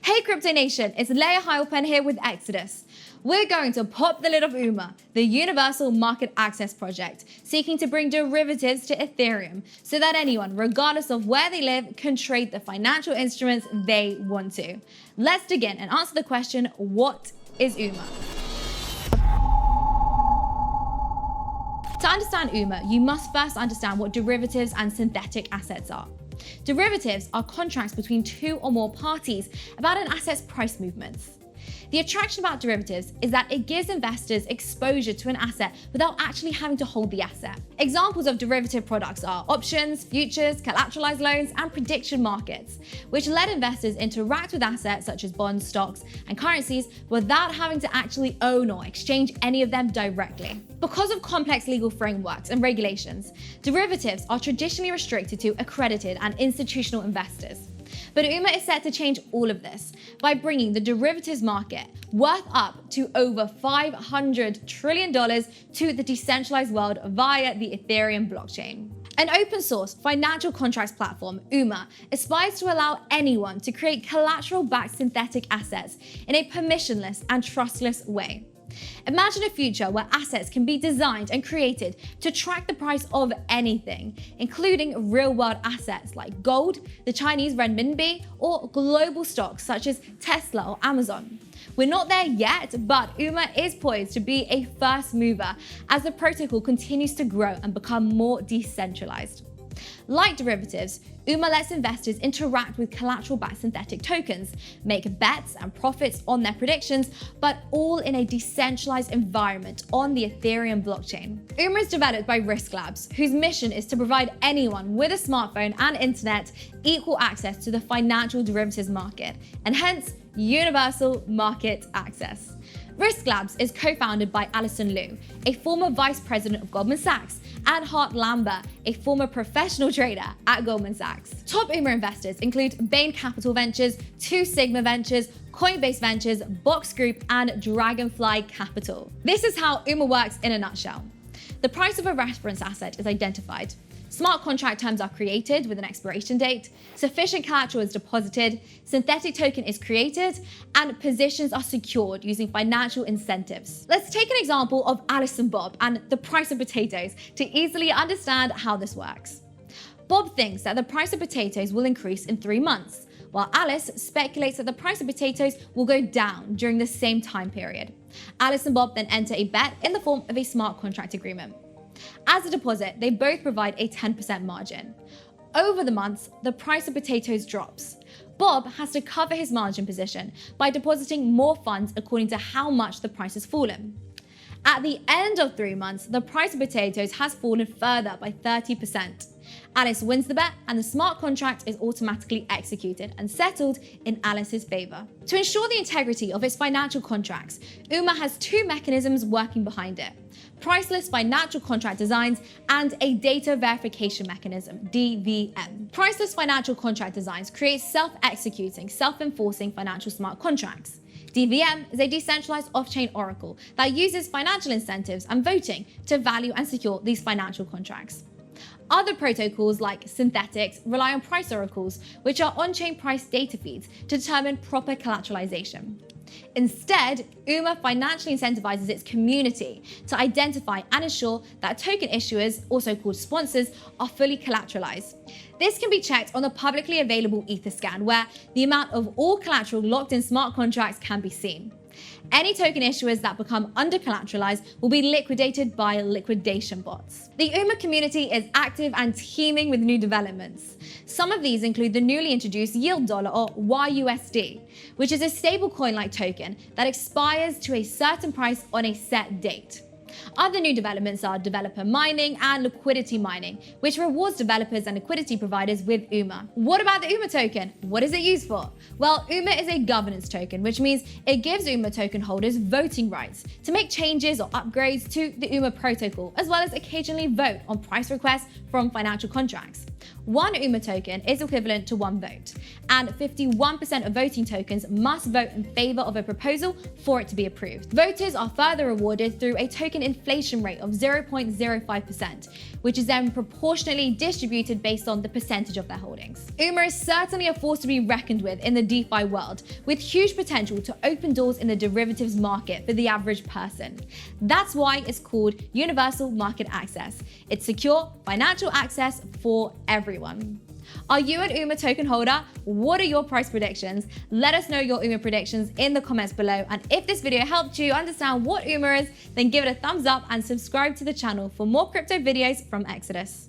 Hey Crypto Nation, it's Layah Heilpern here with Exodus. We're going to pop the lid of UMA, the Universal Market Access Project, seeking to bring derivatives to Ethereum so that anyone, regardless of where they live, can trade the financial instruments they want to. Let's dig in and answer the question, what is UMA? To understand UMA, you must first understand what derivatives and synthetic assets are. Derivatives are contracts between two or more parties about an asset's price movements. The attraction about derivatives is that it gives investors exposure to an asset without actually having to hold the asset. Examples of derivative products are options, futures, collateralized loans, and prediction markets, which let investors interact with assets such as bonds, stocks, and currencies without having to actually own or exchange any of them directly. Because of complex legal frameworks and regulations, derivatives are traditionally restricted to accredited and institutional investors. But UMA is set to change all of this by bringing the derivatives market, worth up to over $500 trillion, to the decentralized world via the Ethereum blockchain. An open source financial contracts platform, UMA, aspires to allow anyone to create collateral-backed synthetic assets in a permissionless and trustless way. Imagine a future where assets can be designed and created to track the price of anything, including real-world assets like gold, the Chinese renminbi, or global stocks such as Tesla or Amazon. We're not there yet, but UMA is poised to be a first mover as the protocol continues to grow and become more decentralized. Like derivatives, UMA lets investors interact with collateral-backed synthetic tokens, make bets and profits on their predictions, but all in a decentralized environment on the Ethereum blockchain. UMA is developed by Risk Labs, whose mission is to provide anyone with a smartphone and internet equal access to the financial derivatives market, and hence universal market access. Risk Labs is co-founded by Alison Liu, a former vice president of Goldman Sachs, and Hart Lambert, a former professional trader at Goldman Sachs. Top UMA investors include Bain Capital Ventures, Two Sigma Ventures, Coinbase Ventures, Box Group, and Dragonfly Capital. This is how UMA works in a nutshell. The price of a reference asset is identified. Smart contract terms are created with an expiration date, sufficient collateral is deposited, synthetic token is created, and positions are secured using financial incentives. Let's take an example of Alice and Bob and the price of potatoes to easily understand how this works. Bob thinks that the price of potatoes will increase in 3 months, while Alice speculates that the price of potatoes will go down during the same time period. Alice and Bob then enter a bet in the form of a smart contract agreement. As a deposit, they both provide a 10% margin. Over the months, the price of potatoes drops. Bob has to cover his margin position by depositing more funds according to how much the price has fallen. At the end of 3 months, the price of potatoes has fallen further by 30%. Alice wins the bet and the smart contract is automatically executed and settled in Alice's favor. To ensure the integrity of its financial contracts, UMA has 2 mechanisms working behind it: priceless financial contract designs and a data verification mechanism, DVM. Priceless financial contract designs create self-executing, self-enforcing financial smart contracts. DVM is a decentralized off-chain oracle that uses financial incentives and voting to value and secure these financial contracts. Other protocols like synthetics rely on price oracles, which are on-chain price data feeds to determine proper collateralization. Instead, UMA financially incentivizes its community to identify and ensure that token issuers, also called sponsors, are fully collateralized. This can be checked on the publicly available Etherscan, where the amount of all collateral locked in smart contracts can be seen. Any token issuers that become under-collateralized will be liquidated by liquidation bots. The UMA community is active and teeming with new developments. Some of these include the newly introduced Yield Dollar, or YUSD, which is a stablecoin-like token that expires to a certain price on a set date. Other new developments are developer mining and liquidity mining, which rewards developers and liquidity providers with UMA. What about the UMA token? What is it used for? Well, UMA is a governance token, which means it gives UMA token holders voting rights to make changes or upgrades to the UMA protocol, as well as occasionally vote on price requests from financial contracts. One UMA token is equivalent to 1 vote, and 51% of voting tokens must vote in favor of a proposal for it to be approved. Voters are further rewarded through a token inflation rate of 0.05%, which is then proportionally distributed based on the percentage of their holdings. UMA is certainly a force to be reckoned with in the DeFi world, with huge potential to open doors in the derivatives market for the average person. That's why it's called universal market access. It's secure financial access for everyone. Are you an UMA token holder? What are your price predictions? Let us know your UMA predictions in the comments below. And if this video helped you understand what UMA is, then give it a thumbs up and subscribe to the channel for more crypto videos from Exodus.